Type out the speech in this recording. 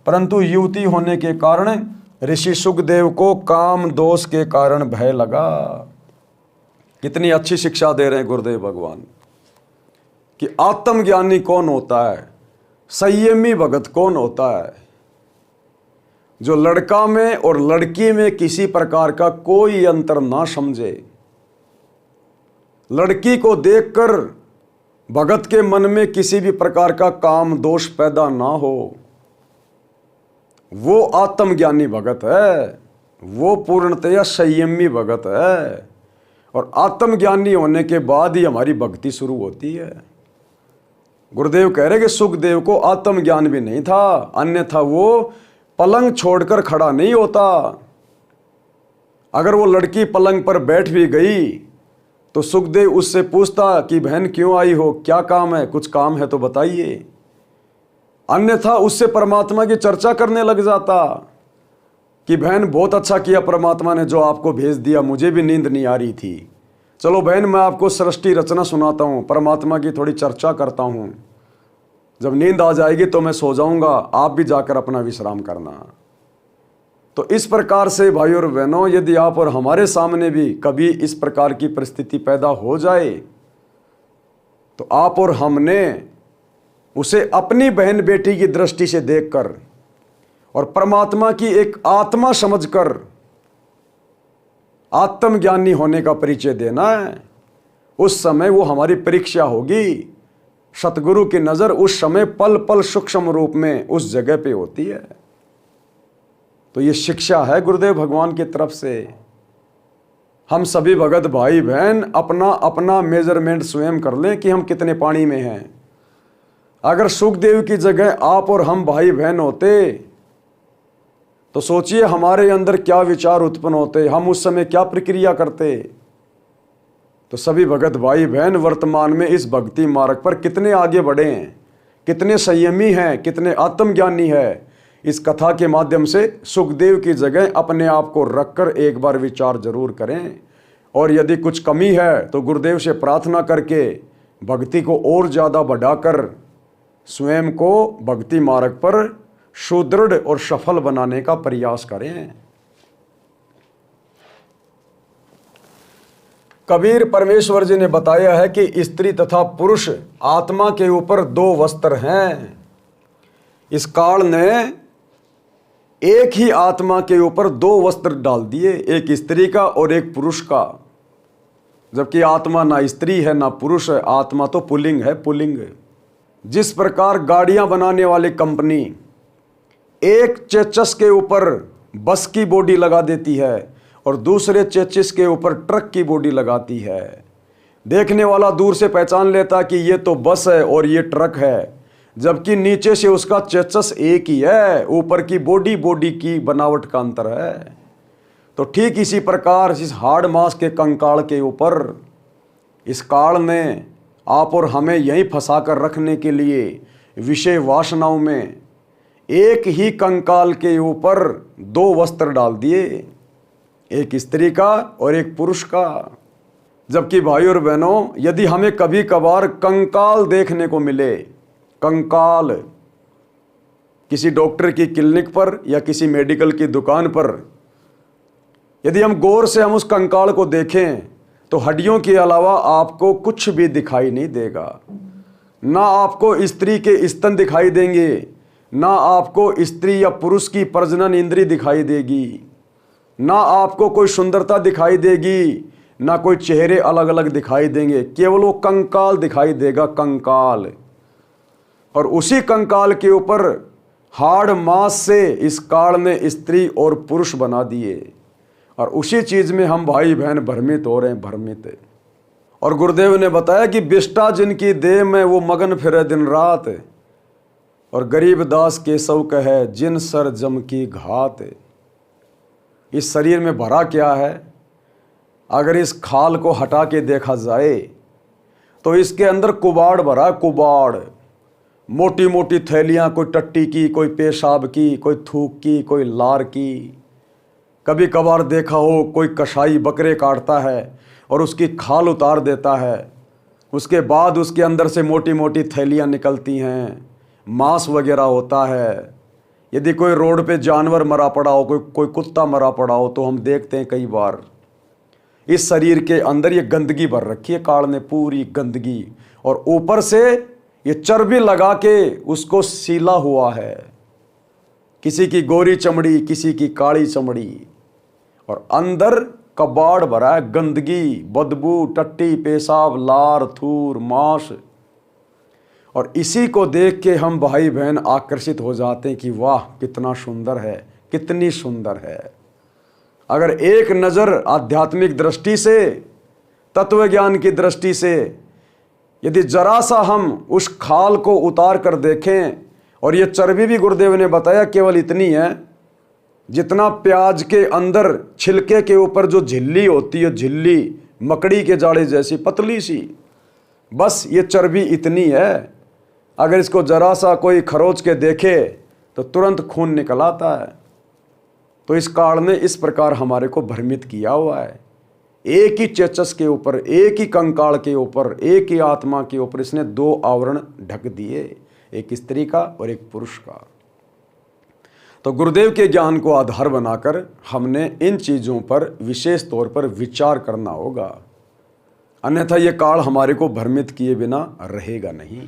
परंतु युवती होने के कारण ऋषि सुखदेव को काम दोष के कारण भय लगा। कितनी अच्छी शिक्षा दे रहे हैं गुरुदेव भगवान कि आत्मज्ञानी कौन होता है, संयमी भगत कौन होता है, जो लड़का में और लड़की में किसी प्रकार का कोई अंतर ना समझे। लड़की को देखकर भगत के मन में किसी भी प्रकार का काम दोष पैदा ना हो, वो आत्मज्ञानी भगत है, वो पूर्णतया संयमी भगत है। और आत्मज्ञानी होने के बाद ही हमारी भक्ति शुरू होती है। गुरुदेव कह रहे कि सुखदेव को आत्मज्ञान भी नहीं था, अन्यथा वो पलंग छोड़कर खड़ा नहीं होता। अगर वो लड़की पलंग पर बैठ भी गई तो सुखदेव उससे पूछता कि बहन क्यों आई हो, क्या काम है, कुछ काम है तो बताइए। अन्यथा उससे परमात्मा की चर्चा करने लग जाता कि बहन बहुत अच्छा किया परमात्मा ने जो आपको भेज दिया, मुझे भी नींद नहीं आ रही थी, चलो बहन मैं आपको सृष्टि रचना सुनाता हूँ, परमात्मा की थोड़ी चर्चा करता हूँ, जब नींद आ जाएगी तो मैं सो जाऊँगा, आप भी जाकर अपना विश्राम करना। तो इस प्रकार से भाई और बहनों, यदि आप और हमारे सामने भी कभी इस प्रकार की परिस्थिति पैदा हो जाए तो आप और हमने उसे अपनी बहन बेटी की दृष्टि से देखकर और परमात्मा की एक आत्मा समझकर आत्मज्ञानी होने का परिचय देना है। उस समय वो हमारी परीक्षा होगी। सतगुरु की नज़र उस समय पल पल सूक्ष्म रूप में उस जगह पे होती है। तो ये शिक्षा है गुरुदेव भगवान की तरफ से। हम सभी भगत भाई बहन अपना अपना मेजरमेंट स्वयं कर लें कि हम कितने पानी में हैं। अगर सुखदेव की जगह आप और हम भाई बहन होते तो सोचिए हमारे अंदर क्या विचार उत्पन्न होते, हम उस समय क्या प्रक्रिया करते। तो सभी भगत भाई बहन वर्तमान में इस भक्ति मार्ग पर कितने आगे बढ़े हैं, कितने संयमी हैं, कितने आत्मज्ञानी है। इस कथा के माध्यम से सुखदेव की जगह अपने आप को रखकर एक बार विचार जरूर करें। और यदि कुछ कमी है तो गुरुदेव से प्रार्थना करके भक्ति को और ज़्यादा बढ़ाकर स्वयं को भक्ति मार्ग पर सुदृढ़ और सफल बनाने का प्रयास करें। कबीर परमेश्वर जी ने बताया है कि स्त्री तथा पुरुष आत्मा के ऊपर दो वस्त्र हैं। इस काल ने एक ही आत्मा के ऊपर दो वस्त्र डाल दिए, एक स्त्री का और एक पुरुष का। जबकि आत्मा ना स्त्री है ना पुरुष है, आत्मा तो पुल्लिंग है, पुल्लिंग। जिस प्रकार गाड़ियां बनाने वाली कंपनी एक चेचिस के ऊपर बस की बॉडी लगा देती है और दूसरे चेचिस के ऊपर ट्रक की बॉडी लगाती है, देखने वाला दूर से पहचान लेता कि ये तो बस है और ये ट्रक है, जबकि नीचे से उसका चेचिस एक ही है, ऊपर की बॉडी की बनावट का अंतर है। तो ठीक इसी प्रकार इस हाड़ मांस के कंकाल के ऊपर इस काल ने आप और हमें यहीं फंसा कर रखने के लिए विषय वासनाओं में एक ही कंकाल के ऊपर दो वस्त्र डाल दिए, एक स्त्री का और एक पुरुष का। जबकि भाई और बहनों, यदि हमें कभी कभार कंकाल देखने को मिले, कंकाल किसी डॉक्टर की क्लिनिक पर या किसी मेडिकल की दुकान पर, यदि हम गौर से हम उस कंकाल को देखें तो हड्डियों के अलावा आपको कुछ भी दिखाई नहीं देगा। ना आपको स्त्री के स्तन दिखाई देंगे, ना आपको स्त्री या पुरुष की प्रजनन इंद्री दिखाई देगी, ना आपको कोई सुंदरता दिखाई देगी, ना कोई चेहरे अलग अलग दिखाई देंगे। केवल वो कंकाल दिखाई देगा, कंकाल। और उसी कंकाल के ऊपर हाड़ मांस से इस काल ने स्त्री और पुरुष बना दिए, और उसी चीज में हम भाई बहन भ्रमित हो रहे हैं, भ्रमित। और गुरुदेव ने बताया कि बिष्टा जिनकी देह में वो मगन फिरे दिन रात, और गरीब दास केशव कहे जिन सर जम की घात। इस शरीर में भरा क्या है? अगर इस खाल को हटा के देखा जाए तो इसके अंदर कुबाड़ भरा, कुबाड़, मोटी मोटी थैलियां, कोई टट्टी की, कोई पेशाब की, कोई थूक की, कोई लार की। कभी कभार देखा हो कोई कसाई बकरे काटता है और उसकी खाल उतार देता है, उसके बाद उसके अंदर से मोटी मोटी थैलियां निकलती हैं, मांस वगैरह होता है। यदि कोई रोड पे जानवर मरा पड़ा हो, कोई कुत्ता मरा पड़ा हो, तो हम देखते हैं कई बार इस शरीर के अंदर ये गंदगी भर रखी है, काल ने पूरी गंदगी, और ऊपर से ये चर्बी लगा के उसको सीला हुआ है। किसी की गोरी चमड़ी, किसी की काली चमड़ी, और अंदर कबाड़ भरा है गंदगी, बदबू, टट्टी, पेशाब, लार, थूर, मांस। और इसी को देख के हम भाई बहन आकर्षित हो जाते हैं कि वाह कितना सुंदर है, कितनी सुंदर है। अगर एक नज़र आध्यात्मिक दृष्टि से, तत्व ज्ञान की दृष्टि से, यदि जरा सा हम उस खाल को उतार कर देखें, और ये चर्बी भी गुरुदेव ने बताया केवल इतनी है जितना प्याज के अंदर छिलके के ऊपर जो झिल्ली होती है, झिल्ली मकड़ी के जाड़े जैसी पतली सी, बस ये चर्बी इतनी है। अगर इसको जरा सा कोई खरोच के देखे तो तुरंत खून निकल आता है। तो इस काल ने इस प्रकार हमारे को भ्रमित किया हुआ है। एक ही चेचस के ऊपर, एक ही कंकाल के ऊपर, एक ही आत्मा के ऊपर इसने दो आवरण ढक दिए, एक स्त्री का और एक पुरुष का। तो गुरुदेव के ज्ञान को आधार बनाकर हमने इन चीज़ों पर विशेष तौर पर विचार करना होगा, अन्यथा ये काल हमारे को भ्रमित किए बिना रहेगा नहीं।